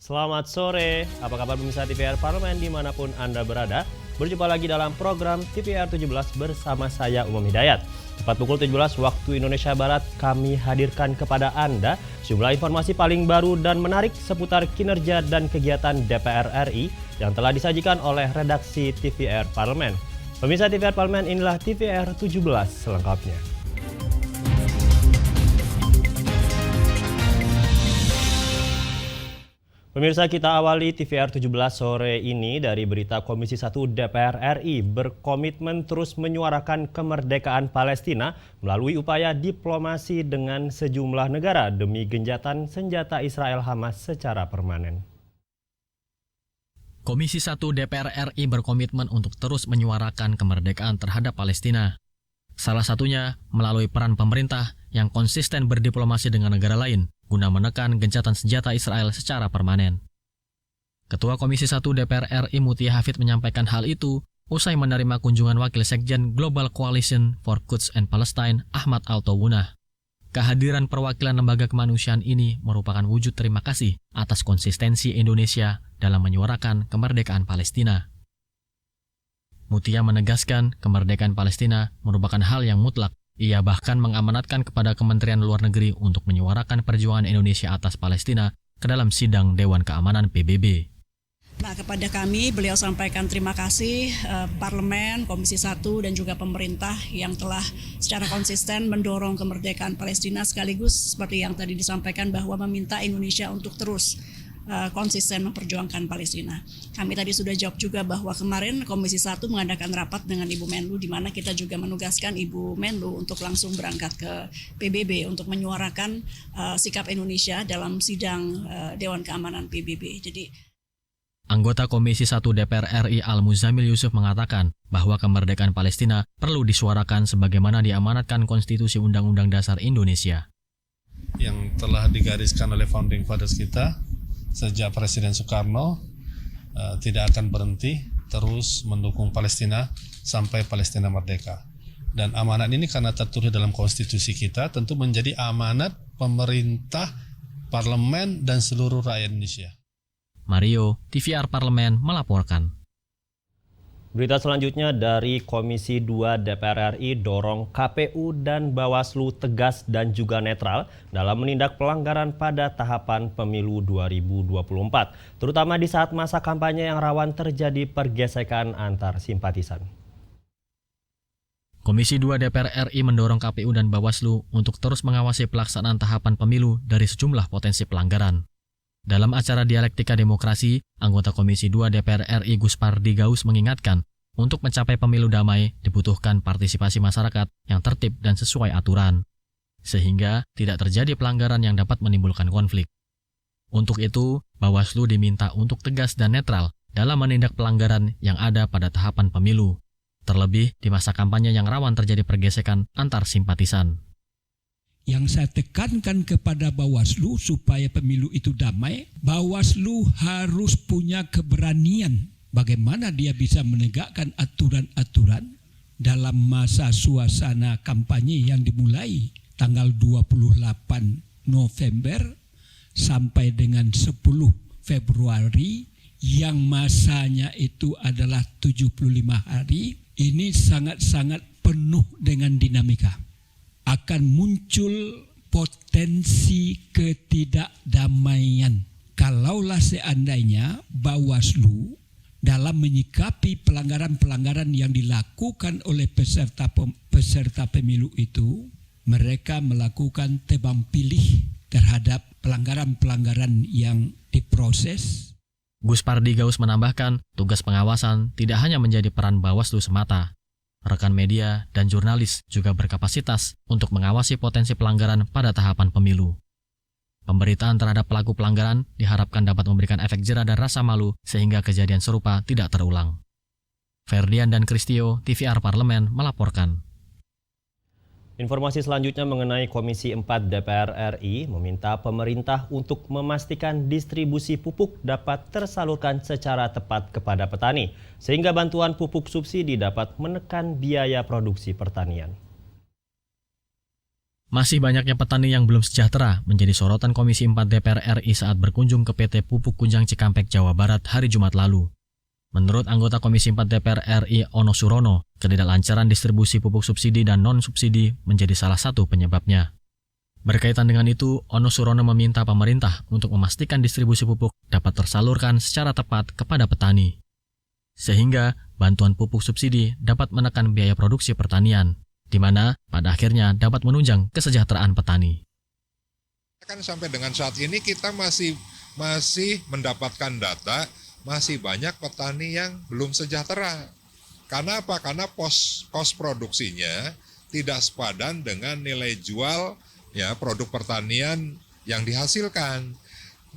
Selamat sore, apa kabar pemirsa TVR Parlemen dimanapun Anda berada. Berjumpa lagi dalam program TVR 17 bersama saya Umum Hidayat. Tepat pukul 17 waktu Indonesia Barat kami hadirkan kepada Anda sejumlah informasi paling baru dan menarik seputar kinerja dan kegiatan DPR RI yang telah disajikan oleh redaksi TVR Parlemen. Pemirsa TVR Parlemen, inilah TVR 17 selengkapnya. Pemirsa, kita awali TVR 17 sore ini dari berita Komisi 1 DPR RI berkomitmen terus menyuarakan kemerdekaan Palestina melalui upaya diplomasi dengan sejumlah negara demi genjatan senjata Israel Hamas secara permanen. Komisi 1 DPR RI berkomitmen untuk terus menyuarakan kemerdekaan terhadap Palestina. Salah satunya melalui peran pemerintah yang konsisten berdiplomasi dengan negara lain guna menekan gencatan senjata Israel secara permanen. Ketua Komisi 1 DPR RI Mutia Hafid menyampaikan hal itu usai menerima kunjungan Wakil Sekjen Global Coalition for Quds and Palestine Ahmad Al-Tawunah. Kehadiran perwakilan lembaga kemanusiaan ini merupakan wujud terima kasih atas konsistensi Indonesia dalam menyuarakan kemerdekaan Palestina. Mutia menegaskan kemerdekaan Palestina merupakan hal yang mutlak. Ia bahkan mengamanatkan kepada Kementerian Luar Negeri untuk menyuarakan perjuangan Indonesia atas Palestina ke dalam sidang Dewan Keamanan PBB. Nah, kepada kami, beliau sampaikan terima kasih Parlemen, Komisi 1 dan juga pemerintah yang telah secara konsisten mendorong kemerdekaan Palestina sekaligus seperti yang tadi disampaikan bahwa meminta Indonesia untuk terus konsisten memperjuangkan Palestina. Kami tadi sudah jawab juga bahwa kemarin Komisi 1 mengadakan rapat dengan Ibu Menlu di mana kita juga menugaskan Ibu Menlu untuk langsung berangkat ke PBB untuk menyuarakan sikap Indonesia dalam sidang Dewan Keamanan PBB. Anggota Komisi 1 DPR RI Al-Muzamil Yusuf mengatakan bahwa kemerdekaan Palestina perlu disuarakan sebagaimana diamanatkan Konstitusi Undang-Undang Dasar Indonesia. Yang telah digariskan oleh Founding Fathers kita sejak Presiden Soekarno tidak akan berhenti terus mendukung Palestina sampai Palestina merdeka. Dan amanat ini karena tertulis dalam konstitusi kita tentu menjadi amanat pemerintah, parlemen, dan seluruh rakyat Indonesia. Mario, TVR Parlemen melaporkan. Berita selanjutnya dari Komisi 2 DPR RI dorong KPU dan Bawaslu tegas dan juga netral dalam menindak pelanggaran pada tahapan pemilu 2024, terutama di saat masa kampanye yang rawan terjadi pergesekan antar simpatisan. Komisi 2 DPR RI mendorong KPU dan Bawaslu untuk terus mengawasi pelaksanaan tahapan pemilu dari sejumlah potensi pelanggaran. Dalam acara Dialektika Demokrasi, anggota Komisi 2 DPR RI Gus Pardi Gaus mengingatkan, untuk mencapai pemilu damai dibutuhkan partisipasi masyarakat yang tertib dan sesuai aturan, sehingga tidak terjadi pelanggaran yang dapat menimbulkan konflik. Untuk itu, Bawaslu diminta untuk tegas dan netral dalam menindak pelanggaran yang ada pada tahapan pemilu, terlebih di masa kampanye yang rawan terjadi pergesekan antar simpatisan. Yang saya tekankan kepada Bawaslu supaya pemilu itu damai, Bawaslu harus punya keberanian bagaimana dia bisa menegakkan aturan-aturan dalam masa suasana kampanye yang dimulai tanggal 28 November sampai dengan 10 Februari yang masanya itu adalah 75 hari. Ini sangat-sangat penuh dengan dinamika. Akan muncul potensi ketidakdamaian. Kalaulah seandainya Bawaslu dalam menyikapi pelanggaran-pelanggaran yang dilakukan oleh peserta pemilu itu, mereka melakukan tebang pilih terhadap pelanggaran-pelanggaran yang diproses. Gus Pardi Gaus menambahkan, tugas pengawasan tidak hanya menjadi peran Bawaslu semata. Rekan media dan jurnalis juga berkapasitas untuk mengawasi potensi pelanggaran pada tahapan pemilu. Pemberitaan terhadap pelaku pelanggaran diharapkan dapat memberikan efek jera dan rasa malu sehingga kejadian serupa tidak terulang. Ferdian dan Kristio, TVR Parlemen melaporkan. Informasi selanjutnya mengenai Komisi 4 DPR RI meminta pemerintah untuk memastikan distribusi pupuk dapat tersalurkan secara tepat kepada petani, sehingga bantuan pupuk subsidi dapat menekan biaya produksi pertanian. Masih banyaknya petani yang belum sejahtera menjadi sorotan Komisi 4 DPR RI saat berkunjung ke PT Pupuk Kunjang Cikampek, Jawa Barat hari Jumat lalu. Menurut anggota Komisi 4 DPR RI Ono Surono, ketidaklancaran distribusi pupuk subsidi dan non-subsidi menjadi salah satu penyebabnya. Berkaitan dengan itu, Ono Surono meminta pemerintah untuk memastikan distribusi pupuk dapat tersalurkan secara tepat kepada petani, sehingga bantuan pupuk subsidi dapat menekan biaya produksi pertanian, di mana pada akhirnya dapat menunjang kesejahteraan petani. Kan sampai dengan saat ini kita masih mendapatkan data, masih banyak petani yang belum sejahtera. Karena apa? Karena pos produksinya tidak sepadan dengan nilai jual ya produk pertanian yang dihasilkan.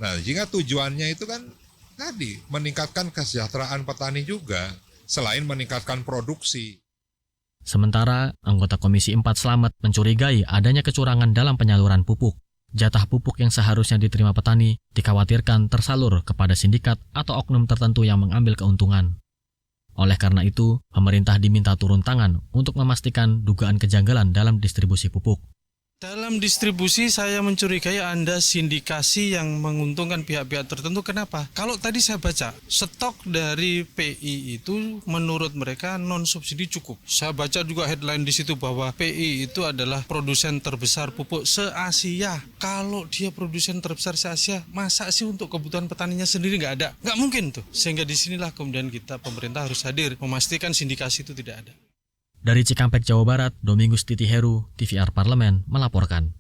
Nah, jika tujuannya itu kan tadi meningkatkan kesejahteraan petani juga, selain meningkatkan produksi. Sementara, anggota Komisi 4 Slamet mencurigai adanya kecurangan dalam penyaluran pupuk. Jatah pupuk yang seharusnya diterima petani dikhawatirkan tersalur kepada sindikat atau oknum tertentu yang mengambil keuntungan. Oleh karena itu, pemerintah diminta turun tangan untuk memastikan dugaan kejanggalan dalam distribusi pupuk. Dalam distribusi saya mencurigai ada sindikasi yang menguntungkan pihak-pihak tertentu. Kenapa? Kalau tadi saya baca, stok dari PI itu menurut mereka non-subsidi cukup. Saya baca juga headline di situ bahwa PI itu adalah produsen terbesar pupuk se-Asia. Kalau dia produsen terbesar se-Asia, masa sih untuk kebutuhan petaninya sendiri nggak ada? Nggak mungkin tuh. Sehingga disinilah kemudian pemerintah harus hadir, memastikan sindikasi itu tidak ada. Dari Cikampek, Jawa Barat, Domingus Titi Heru, TVR Parlemen, melaporkan.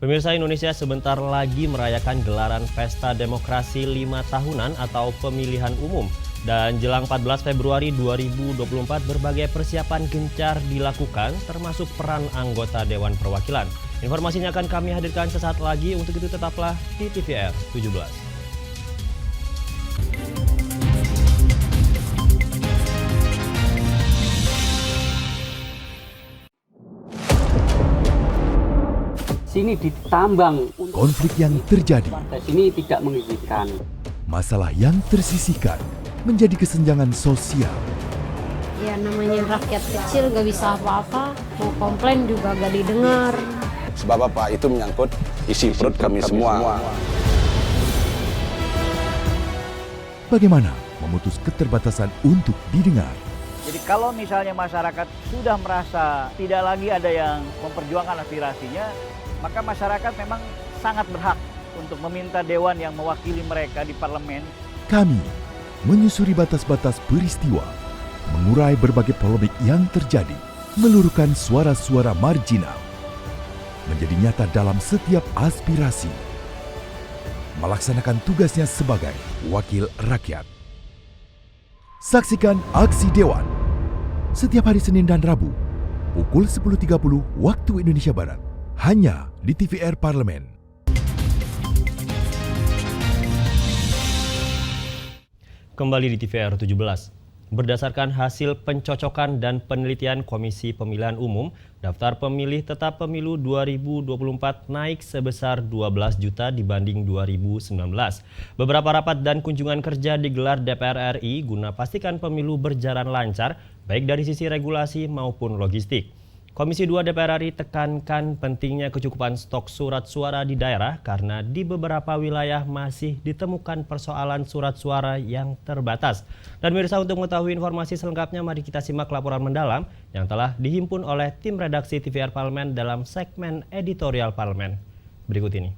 Pemirsa, Indonesia sebentar lagi merayakan gelaran Pesta Demokrasi 5 tahunan atau pemilihan umum. Dan jelang 14 Februari 2024 berbagai persiapan gencar dilakukan termasuk peran anggota Dewan Perwakilan. Informasinya akan kami hadirkan sesaat lagi, untuk itu tetaplah di TVR 17. Sini ditambang. Konflik yang terjadi, Sini tidak mengizinkan. masalah yang tersisihkan menjadi kesenjangan sosial. Ya namanya rakyat kecil gak bisa apa-apa, mau komplain juga gak didengar. Sebab apa? Itu menyangkut isi perut kami semua. Bagaimana memutus keterbatasan untuk didengar? Jadi kalau misalnya masyarakat sudah merasa tidak lagi ada yang memperjuangkan aspirasinya, maka masyarakat memang sangat berhak untuk meminta dewan yang mewakili mereka di parlemen. Kami menyusuri batas-batas peristiwa, mengurai berbagai polemik yang terjadi, meluruhkan suara-suara marginal, menjadi nyata dalam setiap aspirasi, melaksanakan tugasnya sebagai wakil rakyat. Saksikan Aksi Dewan setiap hari Senin dan Rabu pukul 10.30 waktu Indonesia Barat, hanya di TVR Parlemen. Kembali di TVR 17. Berdasarkan hasil pencocokan dan penelitian Komisi Pemilihan Umum, daftar pemilih tetap pemilu 2024 naik sebesar 12 juta dibanding 2019. Beberapa rapat dan kunjungan kerja digelar DPR RI guna pastikan pemilu berjalan lancar, baik dari sisi regulasi maupun logistik. Komisi 2 DPR RI tekankan pentingnya kecukupan stok surat suara di daerah karena di beberapa wilayah masih ditemukan persoalan surat suara yang terbatas. Dan pemirsa, untuk mengetahui informasi selengkapnya, mari kita simak laporan mendalam yang telah dihimpun oleh tim redaksi TVR Parlemen dalam segmen editorial Parlemen. Berikut ini.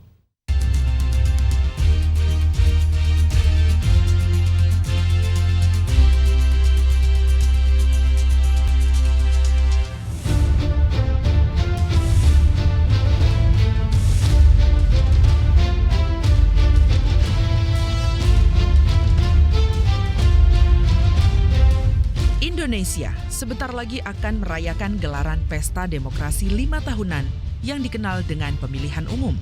Indonesia sebentar lagi akan merayakan gelaran Pesta Demokrasi 5 tahunan yang dikenal dengan pemilihan umum.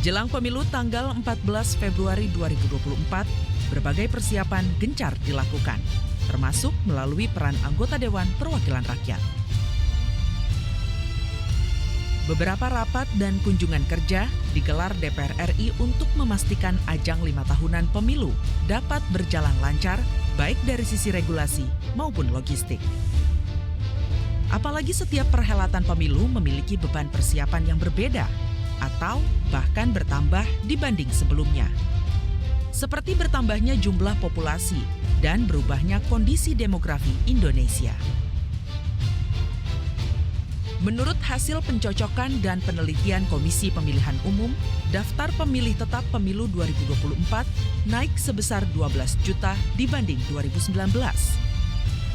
Jelang pemilu tanggal 14 Februari 2024, berbagai persiapan gencar dilakukan, termasuk melalui peran anggota Dewan Perwakilan Rakyat. Beberapa rapat dan kunjungan kerja digelar DPR RI untuk memastikan ajang 5 tahunan pemilu dapat berjalan lancar, baik dari sisi regulasi maupun logistik. Apalagi setiap perhelatan pemilu memiliki beban persiapan yang berbeda atau bahkan bertambah dibanding sebelumnya. Seperti bertambahnya jumlah populasi dan berubahnya kondisi demografi Indonesia. Menurut hasil pencocokan dan penelitian Komisi Pemilihan Umum, daftar pemilih tetap pemilu 2024 naik sebesar 12 juta dibanding 2019.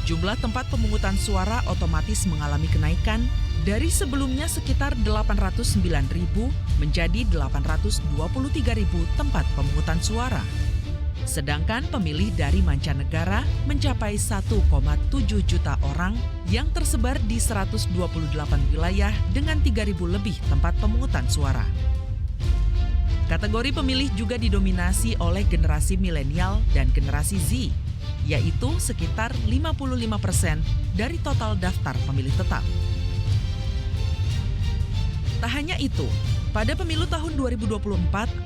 Jumlah tempat pemungutan suara otomatis mengalami kenaikan dari sebelumnya sekitar 809.000 menjadi 823.000 tempat pemungutan suara. Sedangkan pemilih dari mancanegara mencapai 1,7 juta orang yang tersebar di 128 wilayah dengan 3.000 lebih tempat pemungutan suara. Kategori pemilih juga didominasi oleh generasi milenial dan generasi Z, yaitu sekitar 55% dari total daftar pemilih tetap. Tak hanya itu, pada pemilu tahun 2024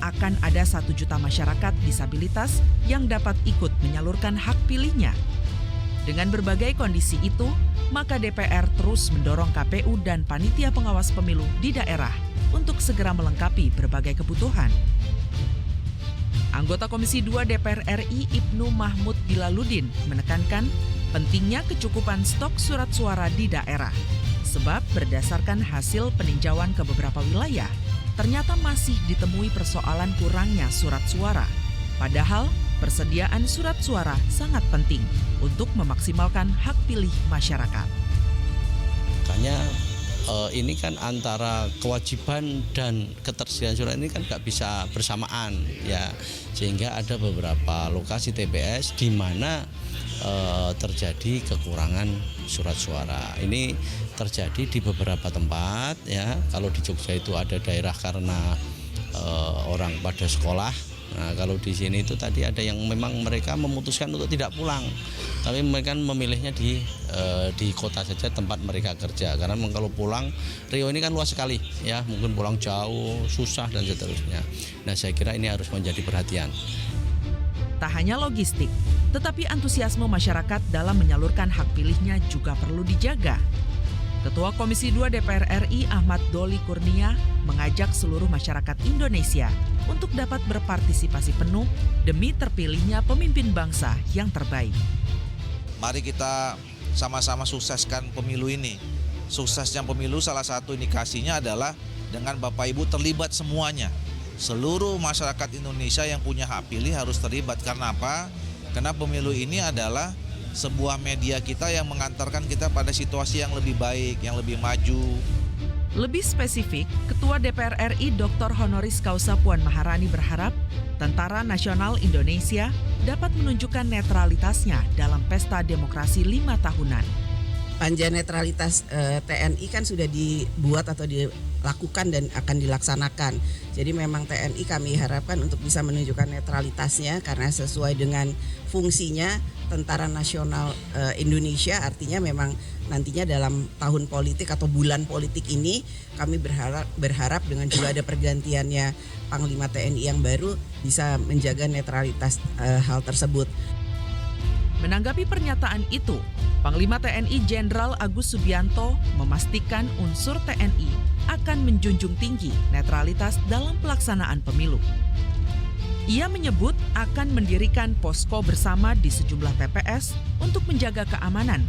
akan ada 1 juta masyarakat disabilitas yang dapat ikut menyalurkan hak pilihnya. Dengan berbagai kondisi itu, maka DPR terus mendorong KPU dan panitia pengawas pemilu di daerah untuk segera melengkapi berbagai kebutuhan. Anggota Komisi 2 DPR RI Ibnu Mahmud Bilaludin menekankan pentingnya kecukupan stok surat suara di daerah. Sebab berdasarkan hasil peninjauan ke beberapa wilayah, ternyata masih ditemui persoalan kurangnya surat suara. Padahal persediaan surat suara sangat penting untuk memaksimalkan hak pilih masyarakat. Makanya ini kan antara kewajiban dan ketersediaan surat ini kan nggak bisa bersamaan ya, sehingga ada beberapa lokasi TPS di mana terjadi kekurangan surat suara. Ini terjadi di beberapa tempat ya. Kalau di Jogja itu ada daerah karena orang pada sekolah. Nah, kalau di sini itu tadi ada yang memang mereka memutuskan untuk tidak pulang, tapi mereka memilihnya di kota saja tempat mereka kerja. Karena kalau pulang, Riau ini kan luas sekali ya, mungkin pulang jauh, susah dan seterusnya. Nah, saya kira ini harus menjadi perhatian. Tak hanya logistik, tetapi antusiasme masyarakat dalam menyalurkan hak pilihnya juga perlu dijaga. Ketua Komisi 2 DPR RI Ahmad Doli Kurnia mengajak seluruh masyarakat Indonesia untuk dapat berpartisipasi penuh demi terpilihnya pemimpin bangsa yang terbaik. Mari kita sama-sama sukseskan pemilu ini. Suksesnya pemilu salah satu indikasinya adalah dengan Bapak Ibu terlibat semuanya. Seluruh masyarakat Indonesia yang punya hak pilih harus terlibat. Karena apa? Karena pemilu ini adalah sebuah media kita yang mengantarkan kita pada situasi yang lebih baik, yang lebih maju. Lebih spesifik, Ketua DPR RI Dr. Honoris Causa Puan Maharani berharap Tentara Nasional Indonesia dapat menunjukkan netralitasnya dalam pesta demokrasi 5 tahunan. Panja netralitas TNI kan sudah dibuat atau dilakukan dan akan dilaksanakan. Jadi memang TNI kami harapkan untuk bisa menunjukkan netralitasnya karena sesuai dengan fungsinya Tentara Nasional Indonesia, artinya memang nantinya dalam tahun politik atau bulan politik ini kami berharap dengan juga ada pergantiannya Panglima TNI yang baru bisa menjaga netralitas hal tersebut. Menanggapi pernyataan itu, Panglima TNI Jenderal Agus Subianto memastikan unsur TNI akan menjunjung tinggi netralitas dalam pelaksanaan pemilu. Ia menyebut akan mendirikan posko bersama di sejumlah TPS untuk menjaga keamanan.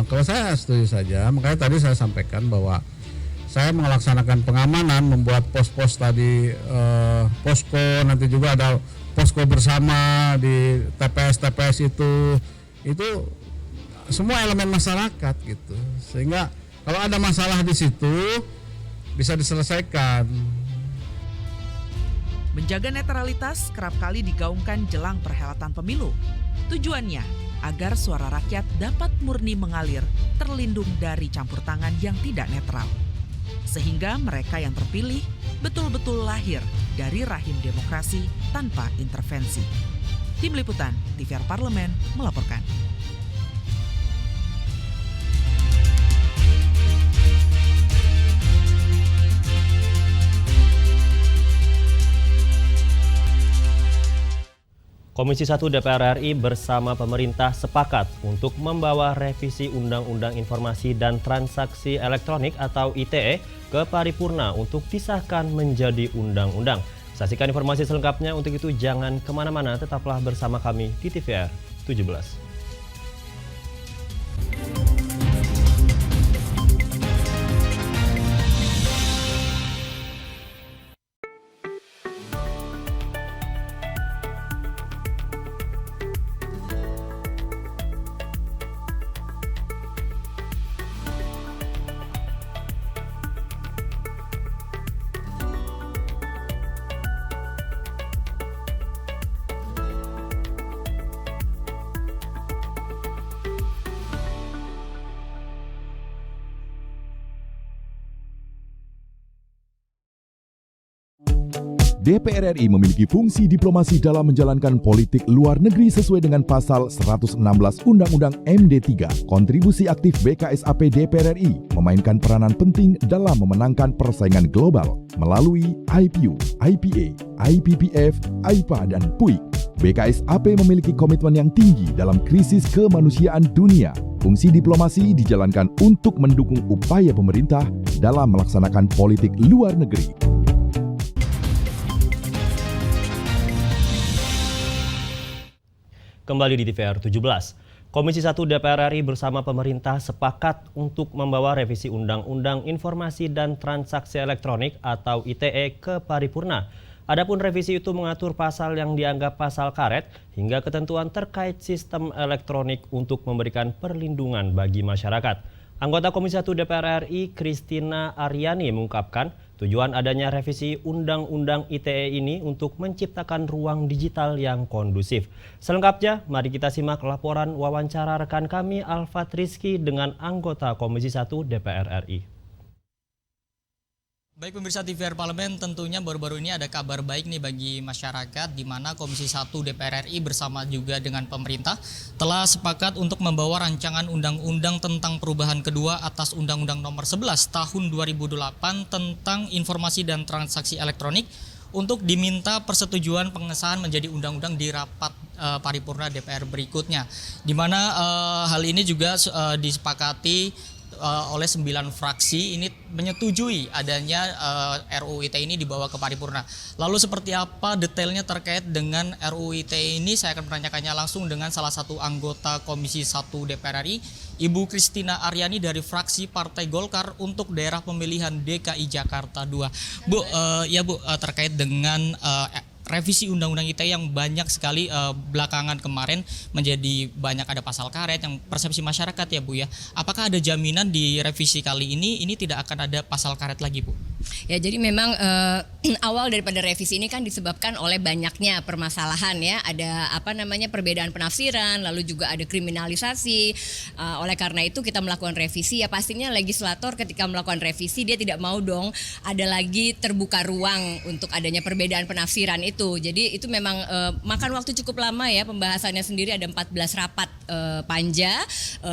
Kalau saya setuju saja, makanya tadi saya sampaikan bahwa saya melaksanakan pengamanan, membuat pos-pos tadi, posko, nanti juga ada posko bersama di TPS-TPS itu semua elemen masyarakat gitu, sehingga kalau ada masalah di situ bisa diselesaikan. Menjaga netralitas kerap kali digaungkan jelang perhelatan pemilu. Tujuannya agar suara rakyat dapat murni mengalir, terlindung dari campur tangan yang tidak netral. Sehingga mereka yang terpilih betul-betul lahir dari rahim demokrasi tanpa intervensi. Tim Liputan TVR Parlemen melaporkan. Komisi 1 DPR RI bersama pemerintah sepakat untuk membawa revisi Undang-Undang Informasi dan Transaksi Elektronik atau ITE ke paripurna untuk disahkan menjadi undang-undang. Saksikan informasi selengkapnya, untuk itu jangan kemana-mana, tetaplah bersama kami di TVR 17. DPR RI memiliki fungsi diplomasi dalam menjalankan politik luar negeri sesuai dengan pasal 116 Undang-Undang MD 3. Kontribusi aktif BKSAP DPR RI memainkan peranan penting dalam memenangkan persaingan global melalui IPU, IPA, IPPF, IPA, dan PUIK. BKSAP memiliki komitmen yang tinggi dalam krisis kemanusiaan dunia. Fungsi diplomasi dijalankan untuk mendukung upaya pemerintah dalam melaksanakan politik luar negeri. Kembali di TVR 17. Komisi 1 DPR RI bersama pemerintah sepakat untuk membawa revisi Undang-Undang Informasi dan Transaksi Elektronik atau ITE ke paripurna. Adapun revisi itu mengatur pasal yang dianggap pasal karet hingga ketentuan terkait sistem elektronik untuk memberikan perlindungan bagi masyarakat. Anggota Komisi 1 DPR RI Christina Aryani mengungkapkan tujuan adanya revisi Undang-Undang ITE ini untuk menciptakan ruang digital yang kondusif. Selengkapnya, mari kita simak laporan wawancara rekan kami Alfat Rizky dengan anggota Komisi 1 DPR RI. Baik pemirsa TVR Parlemen, tentunya baru-baru ini ada kabar baik nih bagi masyarakat di mana Komisi 1 DPR RI bersama juga dengan pemerintah telah sepakat untuk membawa rancangan undang-undang tentang perubahan kedua atas Undang-Undang Nomor 11 Tahun 2008 tentang informasi dan transaksi elektronik untuk diminta persetujuan pengesahan menjadi undang-undang di rapat paripurna DPR berikutnya. Di mana hal ini juga disepakati oleh 9 fraksi ini menyetujui adanya RUU ITE ini dibawa ke paripurna. Lalu seperti apa detailnya terkait dengan RUU ITE ini, saya akan menanyakannya langsung dengan salah satu anggota Komisi 1 DPR RI, Ibu Christina Aryani dari fraksi Partai Golkar untuk daerah pemilihan DKI Jakarta 2. Bu, terkait dengan revisi Undang-Undang ITE yang banyak sekali belakangan kemarin menjadi banyak ada pasal karet yang persepsi masyarakat ya Bu ya. Apakah ada jaminan di revisi kali ini tidak akan ada pasal karet lagi Bu? Ya, jadi memang awal daripada revisi ini kan disebabkan oleh banyaknya permasalahan ya, ada perbedaan penafsiran, lalu juga ada kriminalisasi. Oleh karena itu kita melakukan revisi, ya pastinya legislator ketika melakukan revisi dia tidak mau dong ada lagi terbuka ruang untuk adanya perbedaan penafsiran itu. Jadi itu memang makan waktu cukup lama ya, pembahasannya sendiri ada 14 rapat panja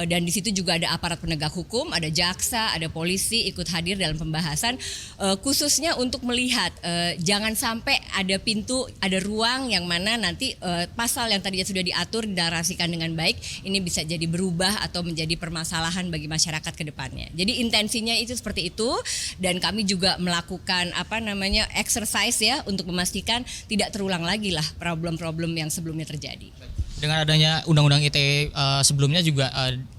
dan di situ juga ada aparat penegak hukum, ada jaksa, ada polisi ikut hadir dalam pembahasan. Khususnya untuk melihat jangan sampai ada pintu, ada ruang yang mana nanti pasal yang tadinya sudah diatur dinarasikan dengan baik ini bisa jadi berubah atau menjadi permasalahan bagi masyarakat ke depannya. Jadi intensinya itu seperti itu dan kami juga melakukan exercise ya untuk memastikan tidak terulang lagi lah problem-problem yang sebelumnya terjadi. Dengan adanya Undang-Undang ITE sebelumnya juga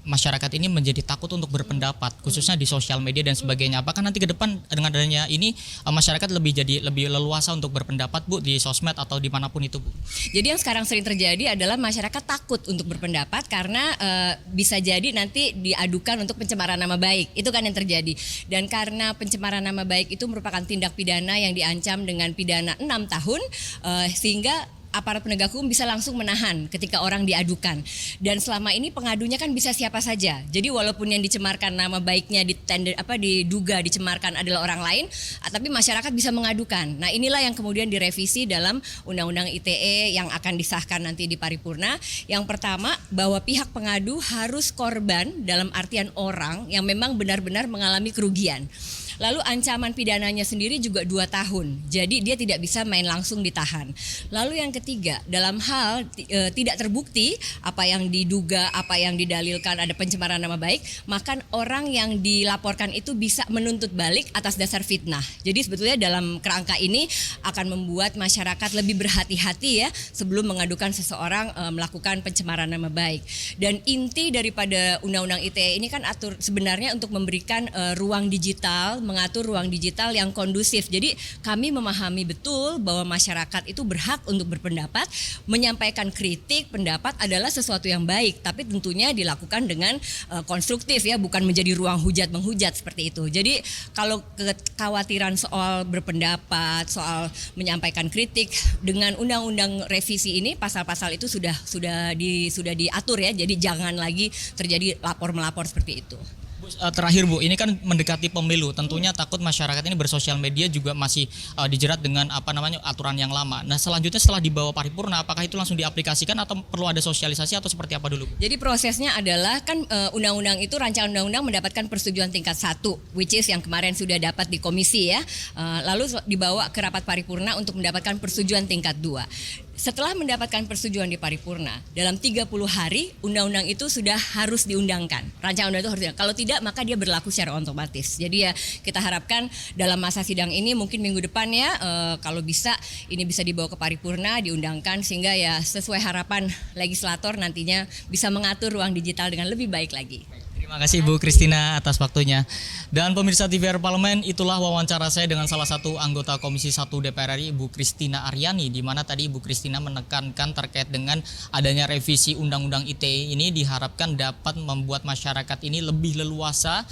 masyarakat ini menjadi takut untuk berpendapat, khususnya di sosial media dan sebagainya. Apakah nanti ke depan dengan adanya ini masyarakat lebih leluasa untuk berpendapat Bu di sosmed atau dimanapun itu Bu? Jadi yang sekarang sering terjadi adalah masyarakat takut untuk berpendapat karena bisa jadi nanti diadukan untuk pencemaran nama baik. Itu kan yang terjadi. Dan karena pencemaran nama baik itu merupakan tindak pidana yang diancam dengan pidana 6 tahun sehingga aparat penegak hukum bisa langsung menahan ketika orang diadukan. Dan selama ini pengadunya kan bisa siapa saja. Jadi walaupun yang dicemarkan nama baiknya diduga dicemarkan adalah orang lain, tapi masyarakat bisa mengadukan. Nah, inilah yang kemudian direvisi dalam Undang-Undang ITE yang akan disahkan nanti di paripurna. Yang pertama, bahwa pihak pengadu harus korban dalam artian orang yang memang benar-benar mengalami kerugian. Lalu ancaman pidananya sendiri juga 2 tahun. Jadi dia tidak bisa main langsung ditahan. Lalu yang ketiga, dalam hal tidak terbukti apa yang diduga, apa yang didalilkan ada pencemaran nama baik, maka orang yang dilaporkan itu bisa menuntut balik atas dasar fitnah. Jadi sebetulnya dalam kerangka ini akan membuat masyarakat lebih berhati-hati ya sebelum mengadukan seseorang melakukan pencemaran nama baik. Dan inti daripada Undang-Undang ITE ini kan sebenarnya untuk memberikan ruang digital, mengatur ruang digital yang kondusif. Jadi kami memahami betul bahwa masyarakat itu berhak untuk berpendapat, menyampaikan kritik, pendapat adalah sesuatu yang baik, tapi tentunya dilakukan dengan konstruktif ya, bukan menjadi ruang hujat menghujat seperti itu. Jadi kalau kekhawatiran soal berpendapat, soal menyampaikan kritik, dengan undang-undang revisi ini pasal-pasal itu sudah diatur ya. Jadi jangan lagi terjadi lapor-melapor seperti itu. Terakhir Bu, ini kan mendekati pemilu, tentunya takut masyarakat ini bersosial media juga masih dijerat dengan aturan yang lama. Nah selanjutnya setelah dibawa paripurna, apakah itu langsung diaplikasikan atau perlu ada sosialisasi atau seperti apa dulu? Jadi prosesnya adalah kan undang-undang itu, rancangan undang-undang mendapatkan persetujuan tingkat 1, which is yang kemarin sudah dapat di komisi ya, lalu dibawa ke rapat paripurna untuk mendapatkan persetujuan tingkat 2. Setelah mendapatkan persetujuan di paripurna, dalam 30 hari undang-undang itu sudah harus diundangkan. Rancangan undang itu harus diundangkan. Kalau tidak, maka dia berlaku secara otomatis. Jadi ya kita harapkan dalam masa sidang ini mungkin minggu depan ya, kalau bisa ini bisa dibawa ke paripurna, diundangkan sehingga ya sesuai harapan legislator nantinya bisa mengatur ruang digital dengan lebih baik lagi. Terima kasih Bu Christina atas waktunya. Dan pemirsa TVR Parlemen, itulah wawancara saya dengan salah satu anggota Komisi 1 DPR RI, Bu Christina Aryani, di mana tadi Bu Christina menekankan terkait dengan adanya revisi Undang-Undang ITE ini diharapkan dapat membuat masyarakat ini lebih leluasa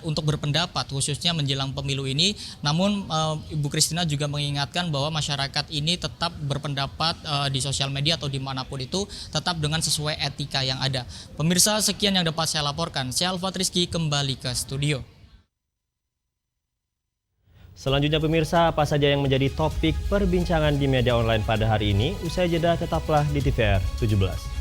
untuk berpendapat, khususnya menjelang pemilu ini. Namun Ibu Christina juga mengingatkan bahwa masyarakat ini tetap berpendapat di sosial media atau dimanapun itu tetap dengan sesuai etika yang ada. Pemirsa, sekian yang dapat saya laporkan. Saya Alfat Rizky kembali ke studio. Selanjutnya pemirsa, apa saja yang menjadi topik perbincangan di media online pada hari ini? Usai jeda tetaplah di TVR 17.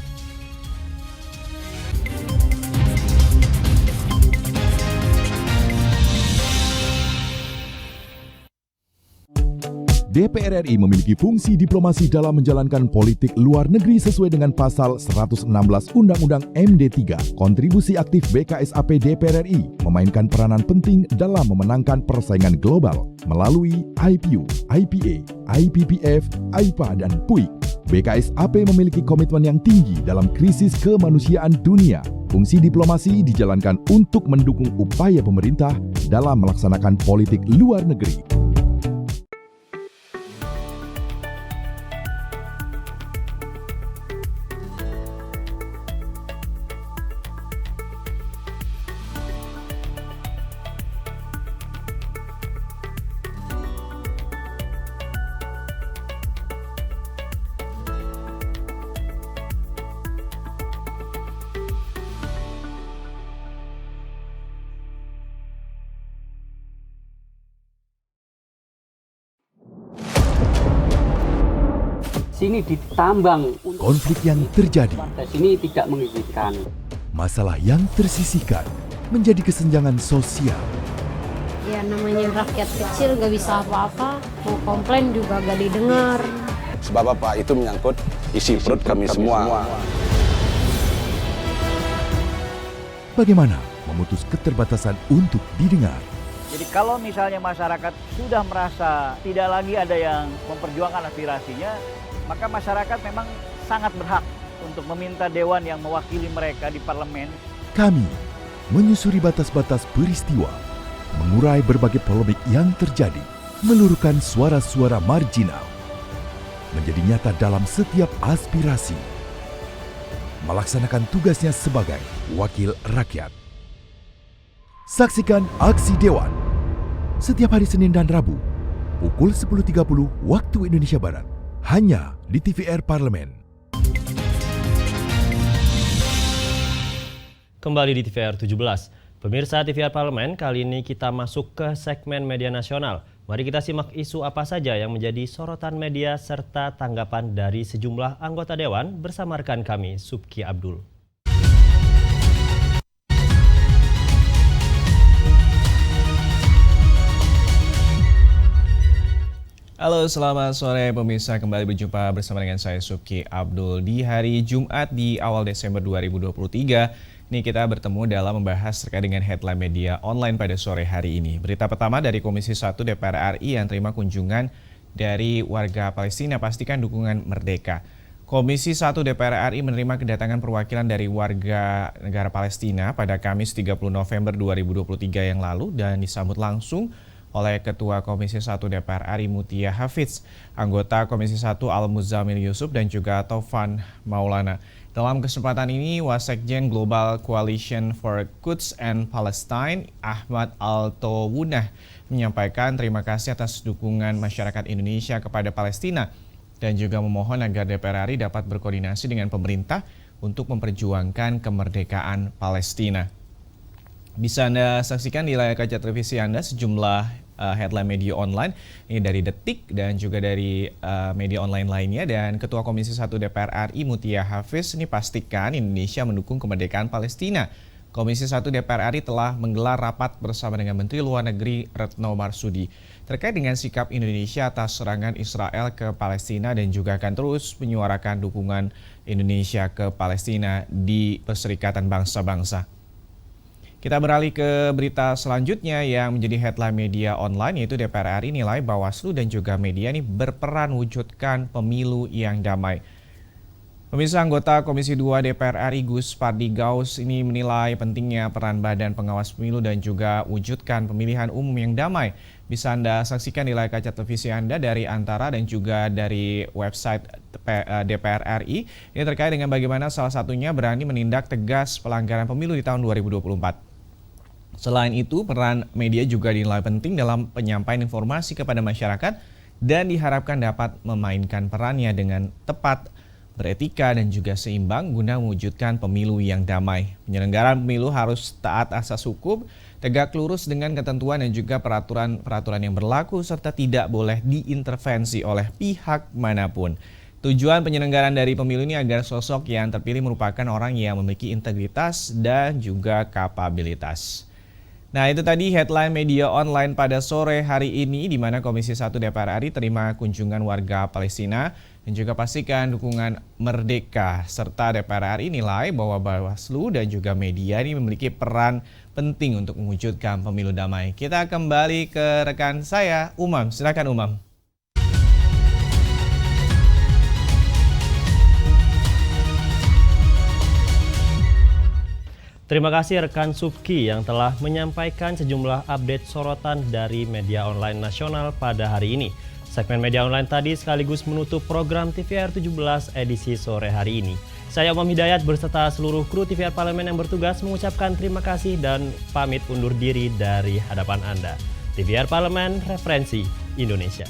DPR RI memiliki fungsi diplomasi dalam menjalankan politik luar negeri sesuai dengan pasal 116 Undang-Undang MD3. Kontribusi aktif BKSAP DPR RI memainkan peranan penting dalam memenangkan persaingan global melalui IPU, IPA, IPPF, IPA, dan PUIK. BKSAP memiliki komitmen yang tinggi dalam krisis kemanusiaan dunia. Fungsi diplomasi dijalankan untuk mendukung upaya pemerintah dalam melaksanakan politik luar negeri. Sini ditambang. Konflik yang terjadi. Sini tidak mengizinkan. Masalah yang tersisihkan menjadi kesenjangan sosial. Ya namanya rakyat kecil gak bisa apa-apa, mau komplain juga gak didengar. Sebab apa? Itu menyangkut isi perut kami semua. Bagaimana memutus keterbatasan untuk didengar? Jadi kalau misalnya masyarakat sudah merasa tidak lagi ada yang memperjuangkan aspirasinya, maka masyarakat memang sangat berhak untuk meminta dewan yang mewakili mereka di parlemen. Kami menyusuri batas-batas peristiwa, mengurai berbagai polemik yang terjadi, meluruhkan suara-suara marginal, menjadi nyata dalam setiap aspirasi, melaksanakan tugasnya sebagai wakil rakyat. Saksikan Aksi Dewan setiap hari Senin dan Rabu pukul 10.30 waktu Indonesia Barat, hanya di TVR Parlemen. Kembali di TVR 17. Pemirsa TVR Parlemen, kali ini kita masuk ke segmen media nasional. Mari kita simak isu apa saja yang menjadi sorotan media serta tanggapan dari sejumlah anggota Dewan bersama rekan kami, Subki Abdul. Halo, selamat sore pemirsa. Kembali berjumpa bersama dengan saya Subki Abdul di hari Jumat di awal Desember 2023. Ini kita bertemu dalam membahas terkait dengan headline media online pada sore hari ini. Berita pertama dari Komisi 1 DPR RI yang terima kunjungan dari warga Palestina, pastikan dukungan merdeka. Komisi 1 DPR RI menerima kedatangan perwakilan dari warga negara Palestina pada Kamis 30 November 2023 yang lalu dan disambut langsung oleh Ketua Komisi 1 DPR RI Mutia Hafidz, anggota Komisi 1 Al-Muzammil Yusuf dan juga Taufan Maulana. Dalam kesempatan ini, Wasekjen Global Coalition for Quds and Palestine, Ahmad Al-Towunah, menyampaikan terima kasih atas dukungan masyarakat Indonesia kepada Palestina dan juga memohon agar DPR RI dapat berkoordinasi dengan pemerintah untuk memperjuangkan kemerdekaan Palestina. Bisa Anda saksikan di layar kaca televisi Anda sejumlah headline media online ini dari Detik dan juga dari media online lainnya. Dan Ketua Komisi 1 DPR RI Mutia Hafidz ini pastikan Indonesia mendukung kemerdekaan Palestina. Komisi 1 DPR RI telah menggelar rapat bersama dengan Menteri Luar Negeri Retno Marsudi terkait dengan sikap Indonesia atas serangan Israel ke Palestina dan juga akan terus menyuarakan dukungan Indonesia ke Palestina di Perserikatan Bangsa-Bangsa. Kita beralih ke berita selanjutnya yang menjadi headline media online, yaitu DPR RI nilai Bawaslu dan juga media ini berperan wujudkan pemilu yang damai. Pemirsa, anggota Komisi 2 DPR RI Gus Pardi Gaus ini menilai pentingnya peran Badan Pengawas Pemilu dan juga wujudkan pemilihan umum yang damai. Bisa Anda saksikan di layar kaca televisi Anda dari Antara dan juga dari website DPR RI. Ini terkait dengan bagaimana salah satunya berani menindak tegas pelanggaran pemilu di tahun 2024. Selain itu, peran media juga dinilai penting dalam penyampaian informasi kepada masyarakat dan diharapkan dapat memainkan perannya dengan tepat, beretika dan juga seimbang guna mewujudkan pemilu yang damai. Penyelenggaraan pemilu harus taat asas hukum, tegak lurus dengan ketentuan dan juga peraturan yang berlaku serta tidak boleh diintervensi oleh pihak manapun. Tujuan penyelenggaraan dari pemilu ini agar sosok yang terpilih merupakan orang yang memiliki integritas dan juga kapabilitas. Nah, itu tadi headline media online pada sore hari ini di mana Komisi 1 DPR RI terima kunjungan warga Palestina dan juga pastikan dukungan merdeka serta DPR RI nilai bahwa Bawaslu dan juga media ini memiliki peran penting untuk mewujudkan pemilu damai. Kita kembali ke rekan saya, Umam. Silakan Umam. Terima kasih rekan Subki yang telah menyampaikan sejumlah update sorotan dari media online nasional pada hari ini. Segmen media online tadi sekaligus menutup program TVR 17 edisi sore hari ini. Saya Umam Hidayat berserta seluruh kru TVR Parlemen yang bertugas mengucapkan terima kasih dan pamit undur diri dari hadapan Anda. TVR Parlemen, referensi Indonesia.